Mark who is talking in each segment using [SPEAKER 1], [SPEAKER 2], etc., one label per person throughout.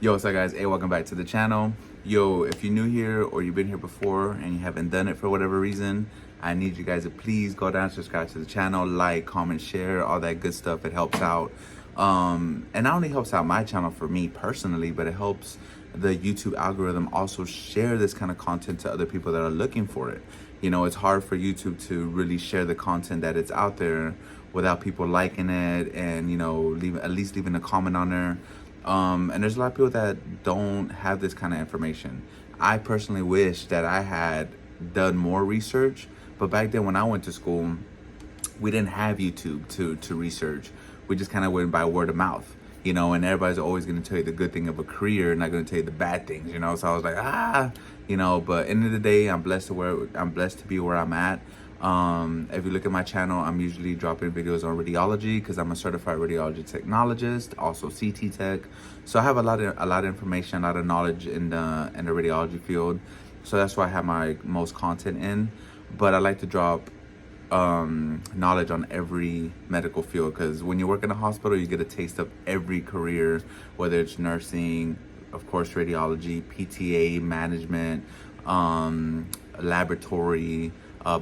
[SPEAKER 1] Yo, what's up guys? Hey, welcome back to the channel. Yo, if you're new here or you've been here before and you haven't done it for whatever reason, I need you guys to please go down, subscribe to the channel, like, comment, share, all that good stuff. It helps out. And not only helps out my channel for me personally, but it helps the YouTube algorithm also share this kind of content to other people that are looking for it. You know, it's hard for YouTube to really share the content that it's out there without people liking it and, you know, at least leaving a comment on there. And there's a lot of people that don't have this kind of information. I personally wish that I had done more research, but back then when I went to school, we didn't have YouTube to research. We just kind of went by word of mouth, you know, and everybody's always going to tell you the good thing of a career, not going to tell you the bad things, you know. So I was like, you know, but end of the day, I'm blessed to be where I'm at. If you look at my channel, I'm usually dropping videos on radiology because I'm a certified radiology technologist, also CT tech. So I have a lot of information, a lot of knowledge in the radiology field. So that's why I have my most content in. But I like to drop knowledge on every medical field, because when you work in a hospital, you get a taste of every career, whether it's nursing, of course, radiology, PTA, management, laboratory,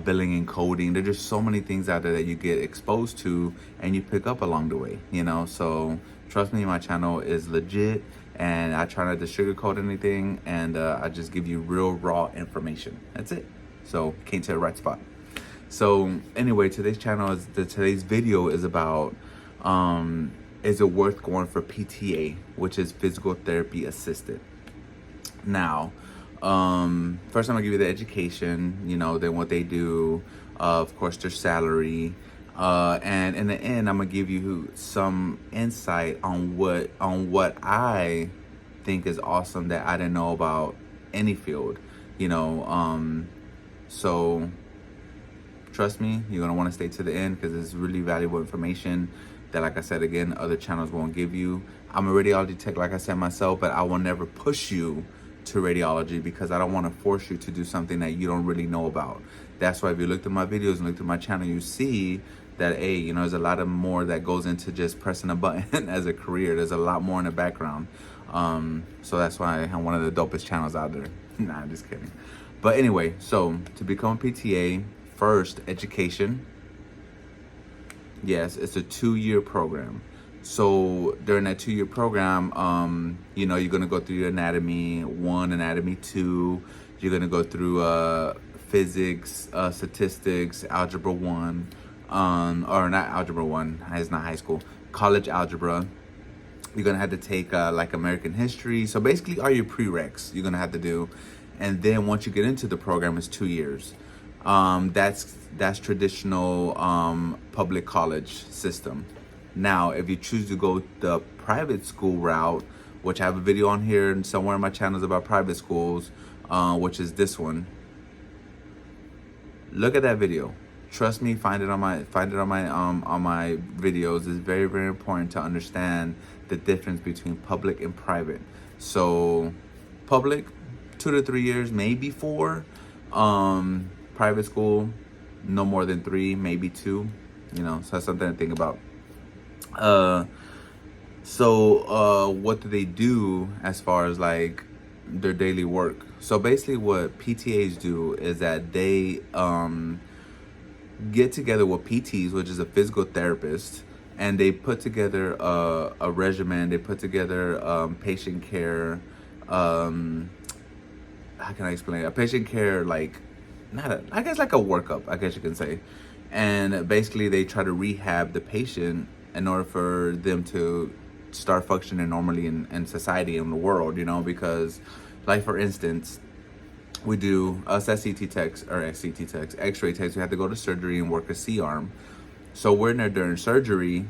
[SPEAKER 1] billing and coding. There's just so many things out there that you get exposed to and you pick up along the way, you know. So trust me, my channel is legit and I try not to sugarcoat anything, and I just give you real raw information. That's it. So came to the right spot. So anyway, today's video is about is it worth going for PTA, which is physical therapy assisted. Now, first I'm gonna give you the education, you know, then what they do, of course their salary, and in the end I'm gonna give you some insight on what I think is awesome that I didn't know about any field, you know. So trust me, you're gonna want to stay to the end because it's really valuable information that, like I said again, other channels won't give you. I'm a radiology tech, like I said myself, but I will never push you to radiology because I don't want to force you to do something that you don't really know about. That's why if you looked at my videos and looked at my channel, you see that, hey, you know, there's a lot of more that goes into just pressing a button as a career. There's a lot more in the background. So that's why I'm one of the dopest channels out there. Nah, I'm just kidding. But anyway, so to become a PTA, first, education. Yes, it's a 2-year program. So during that 2-year program, you know, you're gonna go through your anatomy 1, anatomy 2. You're gonna go through physics, statistics, algebra 1, or not algebra 1. It's not high school. College algebra. You're gonna have to take like American history. So basically, all your prereqs you're gonna have to do, and then once you get into the program, it's 2 years. That's traditional public college system. Now, if you choose to go the private school route, which I have a video on here and somewhere in my channels about private schools, which is this one. Look at that video. Trust me, find it on my videos. It's very, very important to understand the difference between public and private. So, public, 2 to 3 years, maybe 4. Private school, no more than 3, maybe 2, you know, so that's something to think about. What do they do as far as like their daily work? So basically what PTAs do is that they get together with PTs, which is a physical therapist, and they put together a regimen. They put together patient care, how can I explain it? A patient care, like, I guess like a workup, I guess you can say. And basically they try to rehab the patient in order for them to start functioning normally in society, in the world, you know, because like for instance, we do us as CT techs, or as CT techs, x-ray techs, we have to go to surgery and work a C-arm. So we're in there during surgery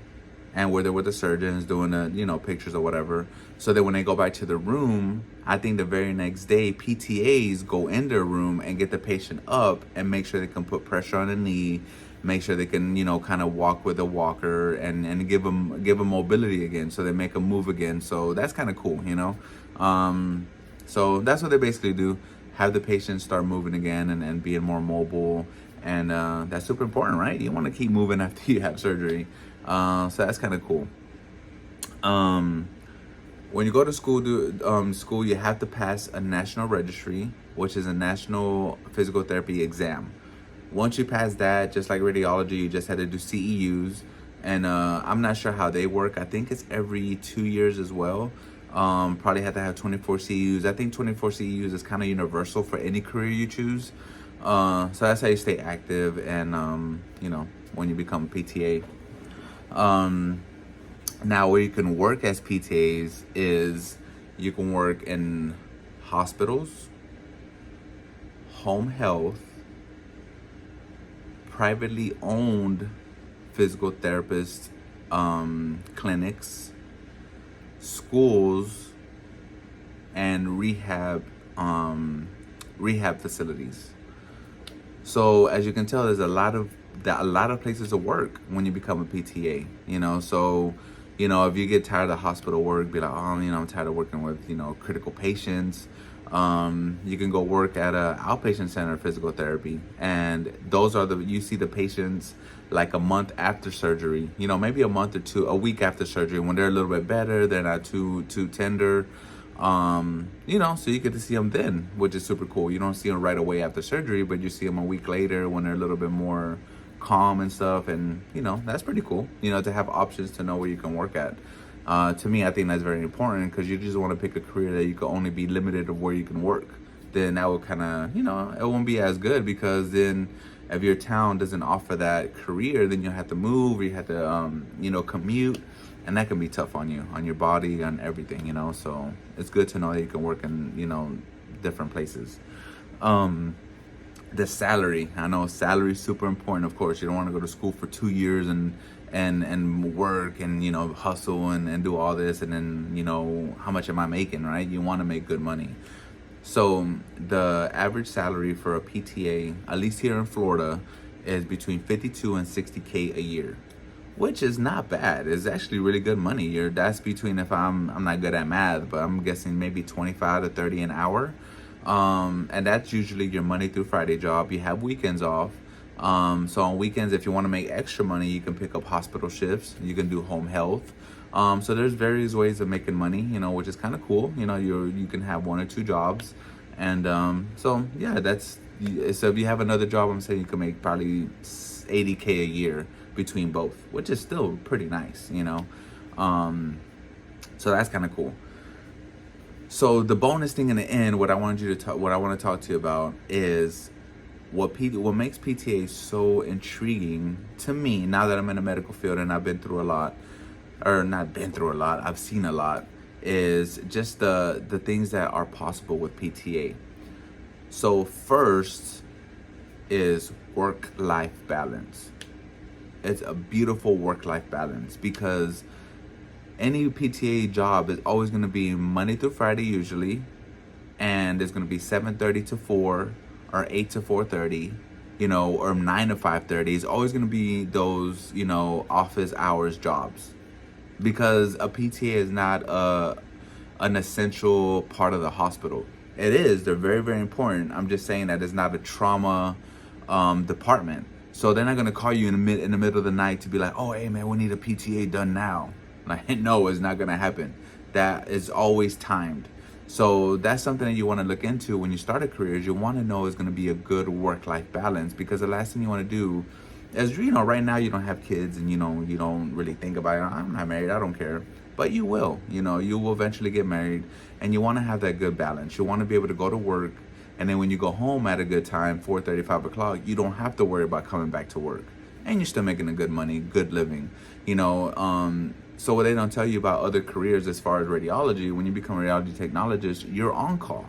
[SPEAKER 1] and we're there with the surgeons doing the, you know, pictures or whatever. So that when they go back to the room, I think the very next day, PTAs go in their room and get the patient up and make sure they can put pressure on the knee, make sure they can, you know, kind of walk with a walker and give them mobility again, so they make them move again. So that's kind of cool, you know. So that's what they basically do, have the patient start moving again and being more mobile. And that's super important, right? You want to keep moving after you have surgery. So that's kind of cool. When you go to school, you have to pass a national registry, which is a national physical therapy exam. Once you pass that, just like radiology, you just had to do CEUs. And I'm not sure how they work. I think it's every 2 years as well. Probably have to have 24 CEUs. I think 24 CEUs is kind of universal for any career you choose. So that's how you stay active and, when you become a PTA. Now, where you can work as PTAs is you can work in hospitals, home health, privately owned physical therapist clinics, schools, and rehab facilities. So as you can tell, there's a lot of places to work when you become a PTA. So if you get tired of hospital work, be like, oh, I'm tired of working with critical patients. You can go work at a outpatient center physical therapy, and those are you see the patients like a month after surgery, maybe a month or two, a week after surgery, when they're a little bit better, they're not too tender, so you get to see them then, which is super cool. You don't see them right away after surgery, but you see them a week later when they're a little bit more calm and stuff, and that's pretty cool, to have options, to know where you can work at. To me, I think that's very important, because you just want to pick a career that you can only be limited of where you can work. Then that will kind of, it won't be as good, because then if your town doesn't offer that career, then you'll have to move, or you have to, commute, and that can be tough on you, on your body, on everything, so it's good to know that you can work in, different places. The salary, I know salary is super important. Of course, you don't want to go to school for 2 years and work and hustle and do all this, and then how much am I making, right? You want to make good money. So the average salary for a PTA, at least here in Florida, is between 52 and 60K a year, which is not bad. It's actually really good money. That's between, if I'm not good at math, but I'm guessing maybe 25 to 30 an hour. And that's usually your Monday through Friday job. You have weekends off. So on weekends, if you want to make extra money, you can pick up hospital shifts. You can do home health. So there's various ways of making money, which is kind of cool. You can have 1 or 2 jobs. And so yeah, so if you have another job, I'm saying you can make probably 80K a year between both, which is still pretty nice, so that's kind of cool. So the bonus thing in the end, what I want to talk to you about is what makes PTA so intriguing to me, now that I'm in the medical field and I've been through a lot, or not been through a lot, I've seen a lot, is just the things that are possible with PTA. So first is work-life balance. It's a beautiful work-life balance, because any PTA job is always going to be Monday through Friday usually, and it's going to be 7:30 to 4 or 8 to 4:30, or 9 to 5:30. It's always going to be those, office hours jobs, because a PTA is not an essential part of the hospital. It is. They're very, very important. I'm just saying that it's not a trauma department. So they're not going to call you in the middle of the night to be like, oh, hey, man, we need a PTA done now. Like, no, it's not going to happen. That is always timed. So that's something that you want to look into when you start a career. Is you want to know it's going to be a good work-life balance, because the last thing you want to do is, right now you don't have kids, and you don't really think about it. I'm not married, I don't care. But you will, you will eventually get married, and you want to have that good balance. You want to be able to go to work, and then when you go home at a good time, 4:30, 5 o'clock, you don't have to worry about coming back to work, and you're still making a good money, good living, So what they don't tell you about other careers as far as radiology, when you become a radiology technologist, you're on call.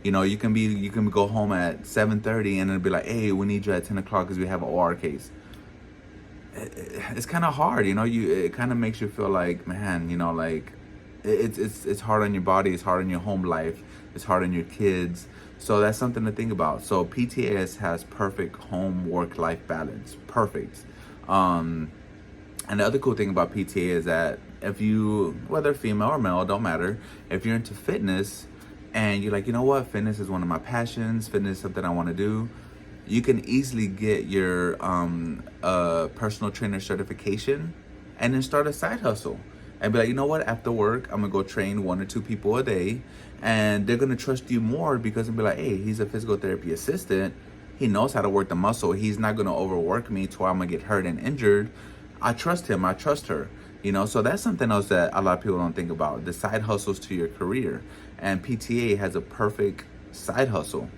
[SPEAKER 1] You can go home at 7:30 and it'll be like, hey, we need you at 10 o'clock because we have an OR case. It's kind of hard, it kind of makes you feel like, man, like it's hard on your body, it's hard on your home life, it's hard on your kids. So that's something to think about. So PTAS has perfect home work-life balance, perfect. And the other cool thing about PTA is that if you, whether female or male, don't matter, if you're into fitness and you're like, fitness is one of my passions, fitness is something I want to do, you can easily get your personal trainer certification and then start a side hustle. and be like, you know what, after work, I'm gonna go train 1 or 2 people a day, and they're gonna trust you more because they'll be like, hey, he's a physical therapy assistant. He knows how to work the muscle. He's not gonna overwork me to where I'm gonna get hurt and injured. I trust him. I trust her. You know, so that's something else that a lot of people don't think about. The side hustles to your career, and PTA has a perfect side hustle.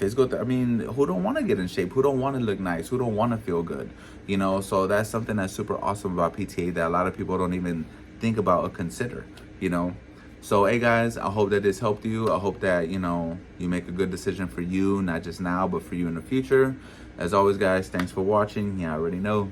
[SPEAKER 1] I mean, who don't want to get in shape? Who don't want to look nice? Who don't want to feel good? You know, so that's something that's super awesome about PTA that a lot of people don't even think about or consider, you know. So, hey guys, I hope that this helped you. I hope that, you know, you make a good decision for you, not just now, but for you in the future. As always, guys, thanks for watching. Yeah, I already know.